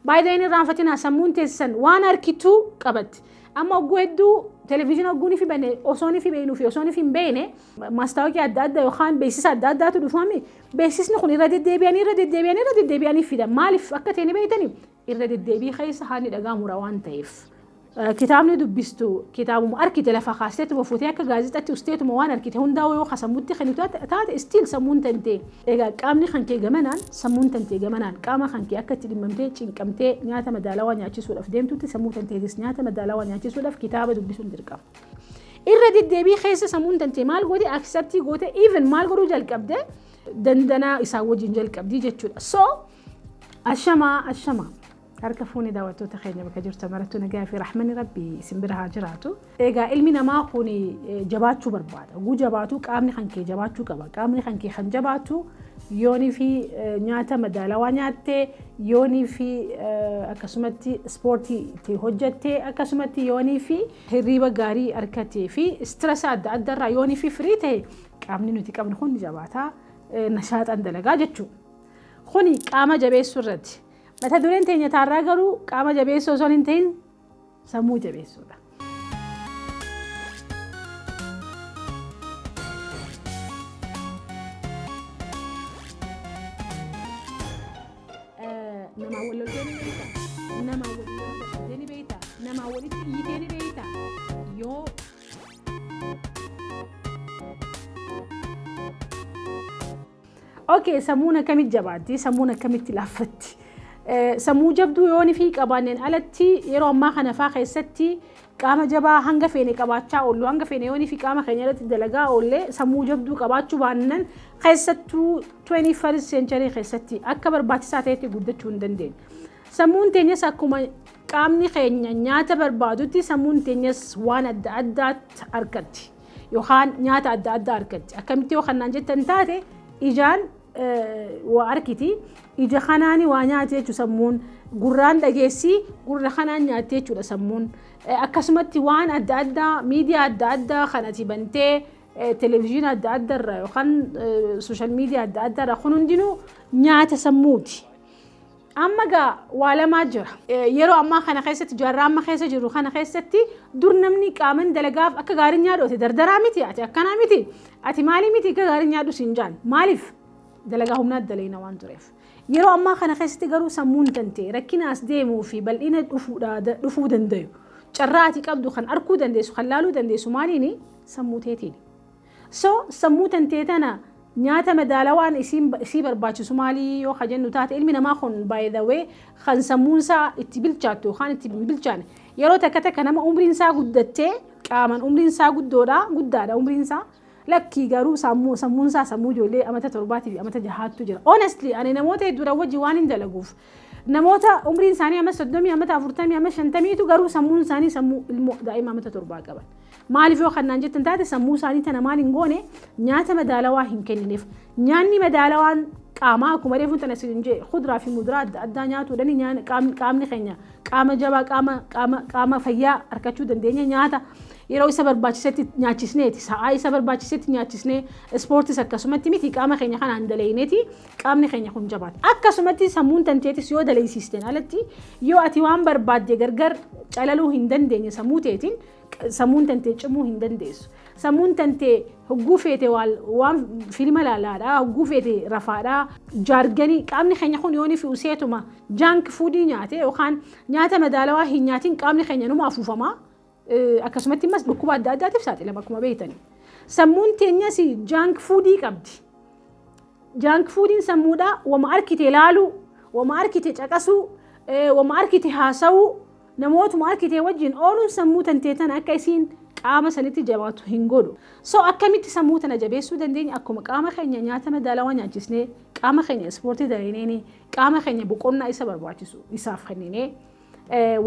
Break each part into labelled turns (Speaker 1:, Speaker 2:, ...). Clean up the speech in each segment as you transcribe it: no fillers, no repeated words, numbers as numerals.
Speaker 1: baay'een irraanfatina sammuun teessan waan harkituu qabatti amma oggooddu televiziyoon ogguun fi bane osoon fi beenu fi osoon fi hin beene maastaawoqii adda addaa yookaan beeksisa adda addaatu dhufame beeksisni kun irra deddeebi'anii fidan maaliif akka ta'e ni beeytanii irra deddeebii keessa haani dhagaamura waan ta'eef kitaabni dubbistu kitaabuma arkite lafa kaasteetu bofuutee akka gaazexaatti usteetuma waan arkite hundaa'u yoo kasammutti kan taate stiil sammuun tantee egaa qaamni kan kee gamanaan sammuun tantee gamanaan qaama kan kee akka itti dhimmamtee cinqamtee nyaata madaalawaa nyaachisuudhaaf deemtutti sammuu tanteetis nyaata madaalawaa nyaachisuudhaaf kitaaba dubbisuun dirqama. Irra deddeebii keessa sammuun tantee maal goote akseptii goote even maal godhuu jalqabde dandanaa isaa wajjin jalqabdii jechuudha. So ashamaa harka fuuni daawwattoota keenya bakka jirtu marattu nagaa fi rahmanni rabbii isin bira haa jiraatu. Egaa ilmi namaa kun jabaachuu barbaada. Oguu jabaatu qaamni kan kee jabaachuu qaba. Qaamni kan kee kan jabaatu yoonii fi nyaata madaalawaa nyaattee yoonii fi akkasumatti ispoortii itti hojjattee akkasumatti yoonii fi hirriba gaarii argattee fi stress adda addaarraa yoonii fi firii ta'e qaamni nuti qabnu kun jabaataa nashaaxan dalagaa jechuudha. Kuni qaama jabeessuu irratti. Mata dureen teenya taarraa garuu qaama jabeessoo osoo hin ta'in sammuu jabeessuudha. Namaa wal loltee ni beektaa? Namaa walitti ni beektaa? Namaa walitti hiitee ni beektaa? Yoo okay, sammuun akkamitti jabaatti? Sammuun akkamitti laaffatti? Sammuu jabduu yoonii fi qabaanneen alatti yeroo ammaa kana faa keessatti qaama jabaa hanga feene qabaachaa oollu hanga feene yoonii fi qaama keenya irratti dalagaa oollee sammuu jabduu qabaachuu baannan keessattuu 21st century keessatti akka barbaachisaa ta'etti guddachuu hin dandeenye. Sammuun teenyas akkuma qaamni keenya nyaata barbaadutti sammuun teenyas waan adda addaatti argatti yookaan nyaata adda addaa argatti. Akkamitti yoo kanaan jettan taate ijaan waa arkiti ija kanaani waa nyaatee jechuudha sammuun gurraan dhageessi gurra kanaan nyaatee jechuudha sammuun akkasumatti waan adda addaa miidiyaa adda addaa kanatti bantee televiziyoona adda addaarra yookaan sooshaal miidiyaa adda addaarra kun hundinuu nyaata sammuuti. Amma gaa waa lamaa jira yeroo ammaa kana keessatti jaarraa amma keessa jiru kana keessatti dur namni qaaman dalagaaf akka gaariin nyaadhu dardaraa miti ati akkanaa miti ati maali miti akka gaariin nyaadhu siin jaan maaliif dalagaa humnaa daleena waan tureef yeroo ammaa kana keessatti garuu sammuun tantee rakkinaas deemuu fi bal'ina dhufuu dandayu carraa ati qabdu kan arkuu dandeessu kan laaluu dandeessu maaliini sammuu teetiin. So sammuu tantee tana nyaata madaalawaan isii barbaachisu maalii yoo jennu taate ilmi namaa kun by the way kan sammuunsaa itti bilchaattu yookaan itti bilchaane yeroo takka nama umriinsaa guddattee qaaman umriinsaa guddaadha umriinsaa lakkii garuu sammuunsaa sammuu ijoollee amata 7 fi amata 6tu jira. Honestly ani namoota hedduudha wajji waan hin dalaguuf namoota umriin isaanii amma 30 amata 40 amma 50tu garuu sammuun isaanii sammuu ilmoo daa'ima amata 7 qaban. Maaliif yoo kanaan jettan taate sammuu isaanii tana maal hin goone nyaata madaalawaa hin kennineef. Nyaanni madaalawaan qaamaa akkuma reefuun tana isin jee kuduraa fi muduraa adda addaa nyaatuudhaan qaamni keenya qaama jabaa qaama fayyaa argachuu dandeenya nyaata yeroo isa barbaachisetti nyaachisneeti sa'aa isa barbaachisetti nyaachisnee ispoortis akkasumatti miti qaama keenya kanaan daleyneeti qaamni keenya kun jabaata. Akkasumatti sammuun tanteetis yoo daleysiisteen alatti yoo ati waan barbaadde gargar calaluu hin dandeenye sammuu teetiin sammuun tantee cimuu hin dandeessu. Sammuun tantee hogguu feete waan filma laalaadhaa hogguu feete rafaadhaa jaarganii qaamni keenya kun yoonii fi useetuma jaank fuudii nyaate yookaan nyaata madaalawaa hin nyaatiin qaamni keenya numa afuufamaa akkasumatti immas dhukkuba adda addaatiif saaxilama akkuma beektanii. Sammuun teenyas jaank fuudii qabdi. Jaank fuudiin sammuudhaa wama arkite laaluu wama arkite caqasuu wama arkite haasa'uu namootuma arkite wajjin ooluun sammuu tantee tana akka isiin qaama sanitti jabaatu hin godhu. So akkamitti sammuu tana jabeessuu dandeenya akkuma qaama keenya nyaata madaalawaa nyaachisnee qaama keenya ispoortii daleenee qaama keenya boqonnaa isa barbaachisu isaaf kenninee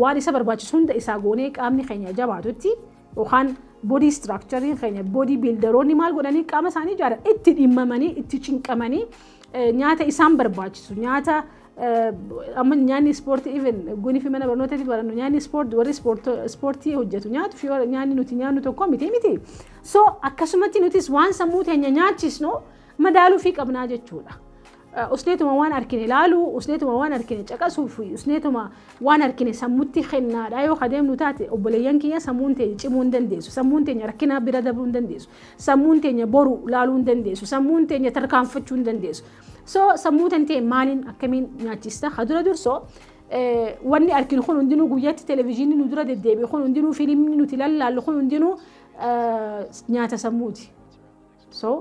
Speaker 1: waan isa barbaachisu hunda isaa goonee qaamni keenya jabaatutti yookaan body structure keenya body builderoonni maal godhanii qaama isaanii ijaaran itti dhimmamanii itti cinqamanii nyaata isaan barbaachisu nyaata amma nyaanni ispoortii even guni fi mana barnootaatti barannu nyaanni warri ispoortii hojjetu nyaatu fi nyaanni nuti nyaannu tokko miti. So akkasumatti nutis waan sammuu teenya nyaachisnu madaaluu fi qabnaa jechuudha. usneetuma waan arkine ilaalu usneetuma waan arkine caqasuu fi usneetuma waan arkine sammuutti kennaadha yoo adeemnu taate obboleeyyan kiyya sammuun teenya cimuu hin dandeessu sammuun teenya rakkina bira dabruu hin dandeessu sammuun teenya boru ilaaluu hin dandeessu sammuun teenya tarkaanfachuu hin dandeessu so sammuu tantee maaliin akkamiin nyaachista hadura dursoo wanni arkinu kun hundinuu guyyaatti televezyiinii nu dura deddeebi'e kun hundinuu fiilmni nuti lallaallu kun hundinuu nyaata sammuuti so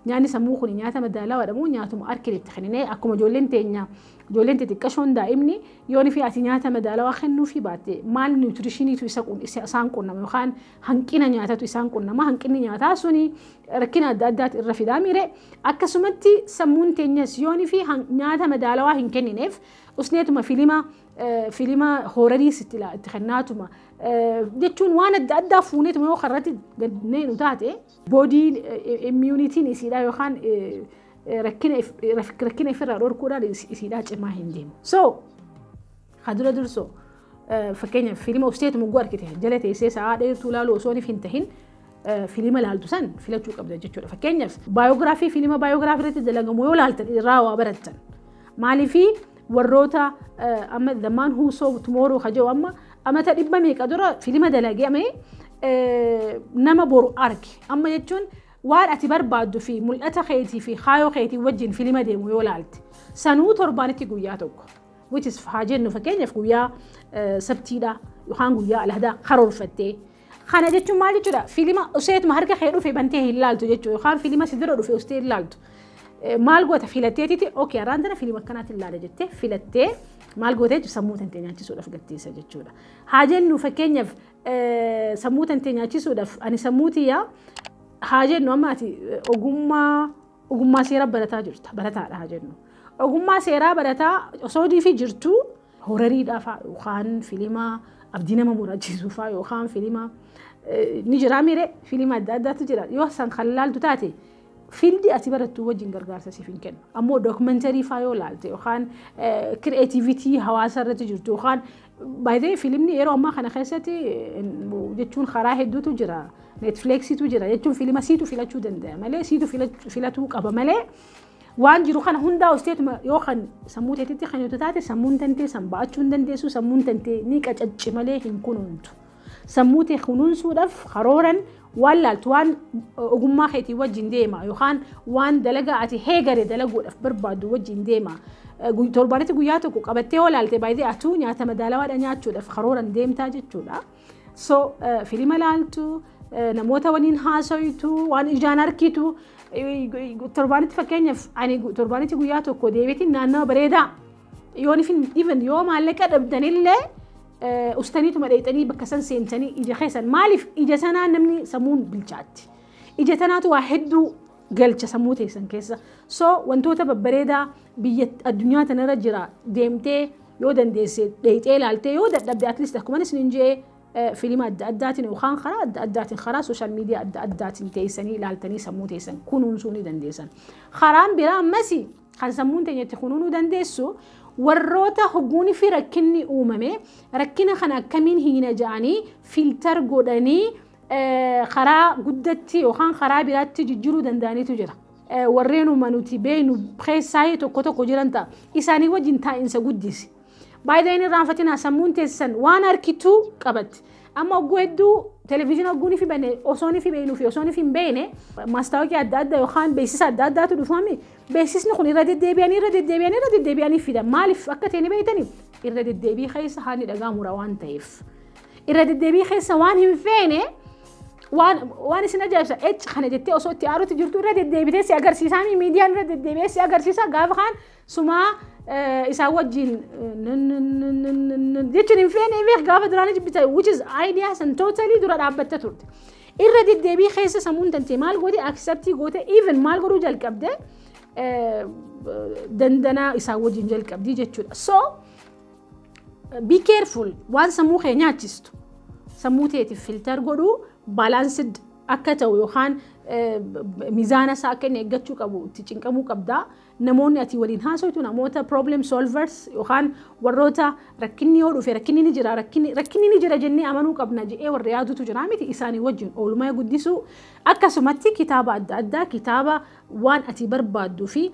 Speaker 1: nyaanni sammuu kun nyaata madaalawaa jedhamu nyaatuma arkinitti kennine akkuma ijoolleen teenya ijoolleen xixiqqashoon daa'imni yoon fi ati nyaata madaalawaa kennuu fi baatte maal nuutirishiniitu isaan qunnama yookaan hanqina nyaatatu isaan qunnama hanqinni nyaataa suni rakkina adda addaati irra fidaa mire akkasumatti sammuun teenyas yoon fi nyaata madaalawaa hin kennineef usneetuma filima hoorarii itti kennaatuma jechuun waan adda addaa fuuneetuma yoo karratti gadneenu taate boodiin immuunitiin isiidhaa yookaan rakkina ifirraa dhorkuudhaan isiidhaa cimaa hin deemu. So hadura dursoo fakkeenyaaf filima usneetuma guu arkite jala teessee sa'aa dheertuu ilaaluu osoo hin tahin filima laaltu san filachuu qabda jechuudha. Fakkeenyaaf baayogiraafii filima baayogiraafii irratti dalagamu yoo laaltan irraa waa barattan maaliifii warroota amma the man who saw tomorrow hajoo amma ta dhibba meeqa dura filima dalagee nama boru arge amma jechuun waan ati barbaaddu fi mul'ata keetii fi kaayoo keetii wajjin filima deemu yoo laalte sanuu torbaanitti guyyaa tokko which is haa jennu fakkeenyaaf guyyaa sabtiidha yookaan guyyaa alhadaa karoorfattee kana jechuun maal jechuudha filima useetuma harka kee dhufe bantee hin laaltu jechuudha yookaan filima si dura dhufe ustee hin laaltu maal goota filatteetiti okay araan tana filima akkanaatti ilaala jettee filattee maal gootee sammuu tantee nyaachisuudhaaf gatteessa jechuudha. Haa jennu fakkeenyaaf sammuu tantee nyaachisuudhaaf ani sammuu tiyyaa haa jennu amma ati ogummaa seeraa barataa jirta barataadha haa jennu. Ogummaa seeraa barataa osoo diifi jirtu horariidhaaf yookaan filima abdii nama muraachisuuf yookaan filima ni jira mire filima adda addaatu jira yoo san kan laaltu taate fiildi ati barattu wajjin gargaarsa siif hin kennu ammoo dookumentarii faa yoo laalte yookaan kireetiivitii hawaasa irratti jirtu yookaan baay'ee fiilmni yeroo ammaa kana keessatti jechuun karaa hedduutu jira neetfiliksiitu jira jechuun fiilima siitu filachuu danda'a malee siitu filatuu qaba malee waan jiru kana hundaa usteetuma yookaan sammuu teetitti kan yoo taate sammuun tantee san ba'achuu hin dandeessu sammuun tantee ni qacacci malee hin kunuuntu sammuu tee kunuunsuudhaaf karooran waan laaltu waan ogummaa keetii wajjin deema yookaan waan dalagaa ati heegare dalaguudhaaf barbaaddu wajjin deema torbaanitti guyyaa tokko qabattee yoo laalte baay'ee atuu nyaata madaalawaadha nyaachuudhaaf karooran deemtaa jechuudha. So filima laaltu namoota waliin haasawitu waan ijaan arkitu torbaanitti fakkeenyaaf ani torbaanitti guyyaa tokko deebiitiin naannawa bareedaa even yoo maallaqa dhabdanillee ustaniituma dheeyxanii bakka san seentanii ija keessan maaliif ija sanaa namni sammuun bilchaatti ija tanaatu waa hedduu galcha sammuu teessan keessa so wantoota babbareedaa biyya addunyaa tanarra jira deemtee yoo dandeesse dheeyxee ilaaltee yoo dadhabde at least akkuma isin jedhe filima adda addaatiin yookaan karaa adda addaatiin karaa sooshaal miidiyaa adda addaatiin teessanii ilaaltanii sammuu teessan kunuunsuu ni dandeessan karaan biraa ammas kan sammuun teenyatti kunuunuu dandeessu warroota hogguunii fi rakkinni uumame rakkina kana akkamiin hiina ja'anii filtar godhanii karaa guddatti yookaan karaa biraatti jijjiiruu danda'aniitu jira. Warreen uumanuti beenu keessaa tokko jiran ta'a isaanii wajjin taa'insa guddisi. Baay'een irraanfatinaa sammuun teessan waan harkituu qabatti. Amma ogguu hedduu televezyiina ogguunii fi bane osoonii fi beenuu fi osoonii fi hin beene maastaawaqii adda addaa yookaan beeksisa adda addaatu dhufame beeksisni kun irra deddeebi'anii fidan maaliif akka ta'e ni beektanii irra deddeebii keessa haani dhagaamura waan ta'eef irra deddeebii keessa waan hin feene waan isin ajaa'ibsa kana jettee osoo itti aaruutti jirtu irra deddeebitee si agarsiisaa miidiyaan irra deddeebi'ee si agarsiisa gaafa kaan sumaa isaan wajjin jechuun hin feene beek gaafa duraanii jibbita which is ideas and totally dura dhaabbatte turte irra deddeebii keessa sammuun tantee maal goote acceptii goote even maal godhuu jalqabde dandanaa isaan wajjin jalqabdii jechuudha so be careful waan sammuu kee nyaachistu sammuu teetiif filter godhuu balanced أكتو يوخان ميزانا ساكن يجتشو كابو تيجينكمو كبدا نموني أتي ولين هاسويتو نموتا problem solvers يوخان وروتا ركني هو في ركني نجرا ركني نجرا جني أمانو كبنا جي والرياضة تجرامي إساني وجن أول ما يقدسوا أكسمتي كتابة أدا كتابة وان أتي بربادو في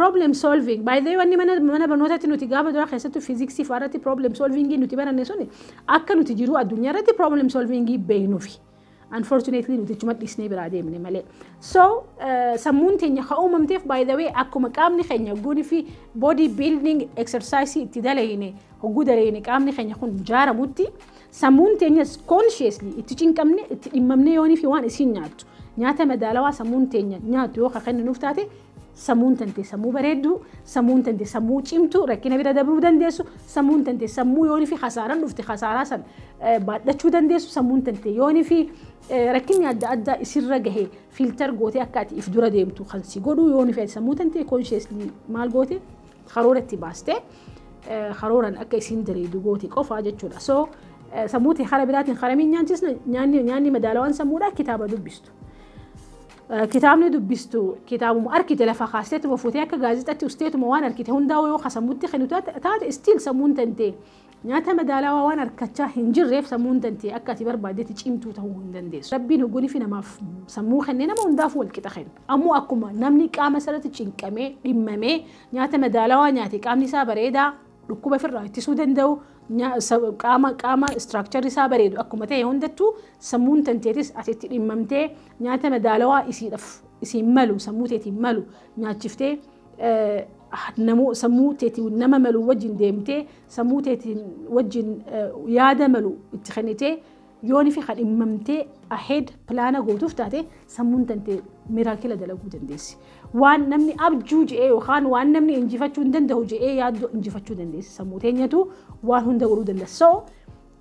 Speaker 1: problem solving by the way واني منا بنوتاتي نو تجابة دورا خيستو فيزيكسي فارتي problem solving نو تبانا نسوني أكا نو تجرو الدنيا رتي problem solving بينو في unfortunately نو تجمد لسني برادي مني مالي so سمون تينيا خاوم ممتف by the way أكو مكامني خينيا قولي في body building exercise اتداليني وجودا ليني كامني خينيا خون جارة موتي سمون تينيا consciously اتجين كامني اتممني يوني في وان اسين نياتو نياتا مدالوا سمون تينيا نياتو يوخا خيني نفتاتي سمون تنتي سمو بريدو سمون تنتي سمو چيمتو ركينا بيرا دبرو دنديسو سمون تنتي سمو يوني في خسارة نفتي خسارة سن بعد دنديسو سمون تنتي يوني في ركيني أدى يصير رجهي فلتر جوتي أكاتي إفدورا ديمتو خلصي قولوا يوني في سمو تنتي consciously مال جوتي خرورة تباستي خرورا أكا يسين دريدو جوتي كوفا جتشولا سو سموتي خرابيلات خرامين نيانتسنا نياني مدالوان سمورا كتابة دبستو كتابني دبستو كتاب أركيت لفا خاصته وفوتيا كجازتة أستيت موان أركيت هوندا ويو خسموتي خنوتات تات استيل سمون تنتي نياتا مدالا وان أركتشا هنجر ريف سمون تنتي أكاتي بربادة تجيمتو تهون دنديس ربي نقولي فينا ما سمو خنينا ما ندافو الكتاخين أمو أكما نمني كام سنة تشينكمي إمامي نياتا مدالا وان نياتي كامني سابريدا ركوبة في الرأي تسودن دو قاما structure isaa bareedu akkuma ta'e hundattuu sammuun tanteetis asitti dhimmamtee nyaata madaalawaa isiin malu sammuu teetiin malu nyaachiftee sammuu teetiin nama malu wajjin deemtee sammuu teetiin wajjin yaada malu itti kennitee yooni fi kan dhimmamtee ahead plaana gootuuf taate sammuun tantee miraakila dalaguu dandeessi. waan namni abjuu je'ee yookaan waan namni injifachuu hin danda'u je'ee yaaddu injifachuu dandeessi sammuu teenyatu waan hunda godhuu dandeessa. So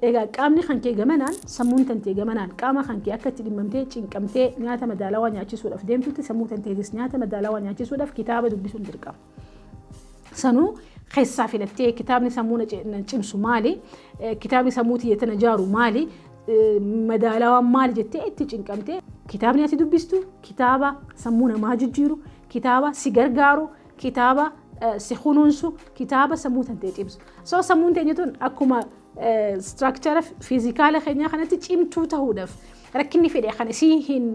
Speaker 1: egaa qaamni kan kee gamanaan sammuun tantee gamanaan qaama kan kee akka itti dhimmamtee cinqamtee nyaata madaalawaa nyaachisuudhaaf deemtutti sammuu tanteetis nyaata madaalawaa nyaachisuudhaaf kitaaba dubbisuun dirqama. Sanuu keessaa filattee kitaabni sammuu na cimsu maali? Kitaabni sammuu tiyyatana jaaru maali? madaalawaa maali jettee itti cinqamtee kitaabni ati dubbistu kitaaba sammuu namaa jijjiiru kitaaba si gargaaru kitaaba si kunuunsu kitaaba sammuu tantee cimsu. So sammuun teenyatuun akkuma structure fiizikaala keenyaa kanatti cimtuu ta'uudhaaf rakkinni fedhe kan isii hin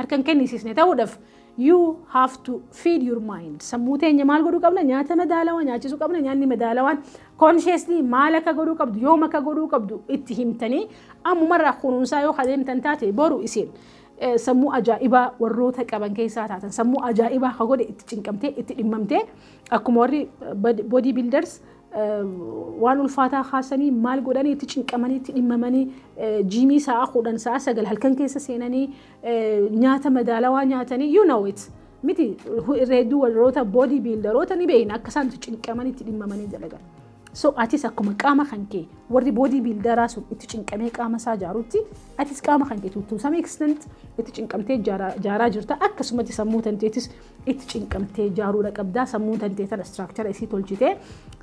Speaker 1: harkan kennisiisne ta'uudhaaf you have to feed your mind. sammuu teenya maal godhuu qabna? nyaata madaalawaa nyaachisuu qabna. nyaanni madaalawaan consciously maal akka godhuu qabdu yoom akka godhuu qabdu itti himtanii ammumarraa kunuunsaa yoo adeemtan taate boru isin sammuu ajaa'ibaa warroota qaban keessaa taatan sammuu ajaa'ibaa ka godhe itti cinqamtee itti dhimmamtee akkuma warri body builders waan ulfaataa kaasanii maal godhanii itti cinqamanii itti dhimmamanii jiimii sa'a 10 sa'a 9 halkan keessa seenanii nyaata madaalawaa nyaatanii you know it miti reedduu warroota body builderoota ni beeyna akka isaan itti cinqamanii itti dhimmamanii dalagan. So atis akkuma qaama kan kee warri body builderaa sun itti cinqamee qaama isaa jaarutti atis qaama kan kee to some extent itti cinqamtee jaaraa jirta akkasumatti sammuu tanteetis itti cinqamtee jaaruudha qabdaa. sammuu tantee tana structure isii tolchitee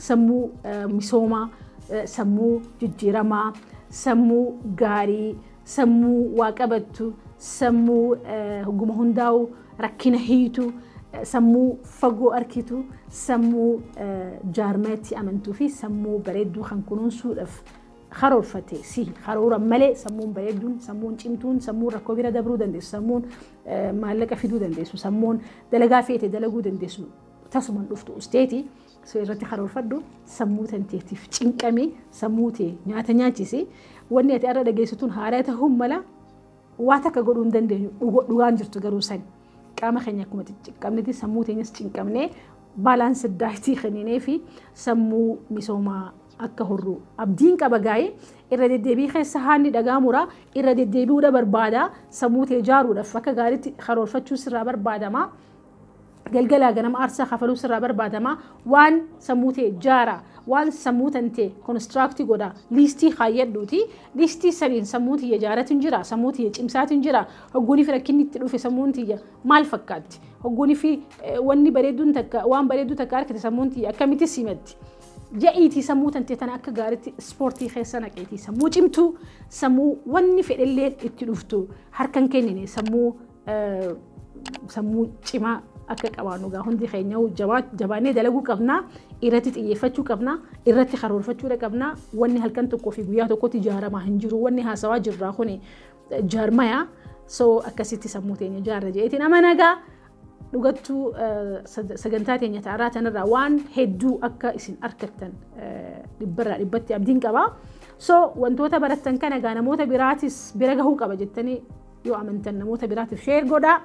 Speaker 1: sammuu misoomaa sammuu jijjiiramaa sammuu gaarii sammuu waa qabattu sammuu hoguma hundaa'u rakkina hiitu sammuu fagoo arkitu sammuu jaarmeetti amantuu fi sammuu bareedduu kan kunuunsuudhaaf karoorfate si karoora malee sammuun bareedduun sammuun cimtuun sammuun rakkoo bira dabruu dandeessu sammuun maallaqa fiduu dandeessu sammuun dalagaa feete dalaguu dandeessu tasumaan dhuftu usteeti. So irratti karoorfadhu sammuu tanteetiif cinqamee sammuu tee nyaata nyaachisi wanni ati irra dhageessituun haaraa ta'uu mala waa takka godhuu hin dandeenyu dhugaan jirtu garuu sani. qaama keenya akkuma cinqamnetti sammuu teenyas cinqamnee baalaansi daayitii kenninee fi sammuu misoomaa akka horru abdiin qaba gaa'ee irra deddeebii keessa haanni dhagaamura irra deddeebi'uudha barbaada sammuu tee jaaruudhaaf akka gaariitti karoorfachuu sirraa barbaadama galgalaa ganama aarsaa kafaluu sirraa barbaadama waan sammuu tee jaara waan sammuu tantee constructi godha liistii kaayyadhuuti liistii saniin sammuu tiyya jaaratin jira sammuu tiyya cimsaatin jira hogguunii fi rakkinni itti dhufe sammuun tiyya maal fakkaatti hogguunii fi wanni bareedduun takka waan bareedduu takka argite sammuun tiyya akkamitti simatti جايتي سمو تنتي أكا قارتي سبورتي خيسانا قيتي سمو جمتو سمو وني في الليل اتلوفتو هركن كينيني سمو سمو جما أكا قوانو هندي خينيو جباني دلقو قبنا إراتي تيفتشو قبنا إراتي خرور فتشو قبنا وني هلكنتو كوفي بياتو كو تجارة ما هنجرو وني هاسوا جراخوني جار مايا سو أكا سيتي سمو تيني جار جايتي نماناقا لغتو سجنتاتي نتعرات أنا روان هدو أكا إسن أركتن لبتي أبدين كبا سو وانتوتا برتن كان جانا موتا براتس برجعه كبا جتني يو أمنتن موتا براتس شير جودا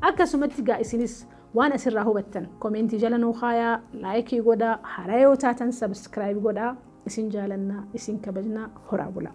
Speaker 1: أكا سمتي جا إسنس وانا سره بتن كومنتي جلنا وخايا لايكي جودا هرايو تاتن سبسكرايب جودا إسن جالنا إسن كبجنا هرابولا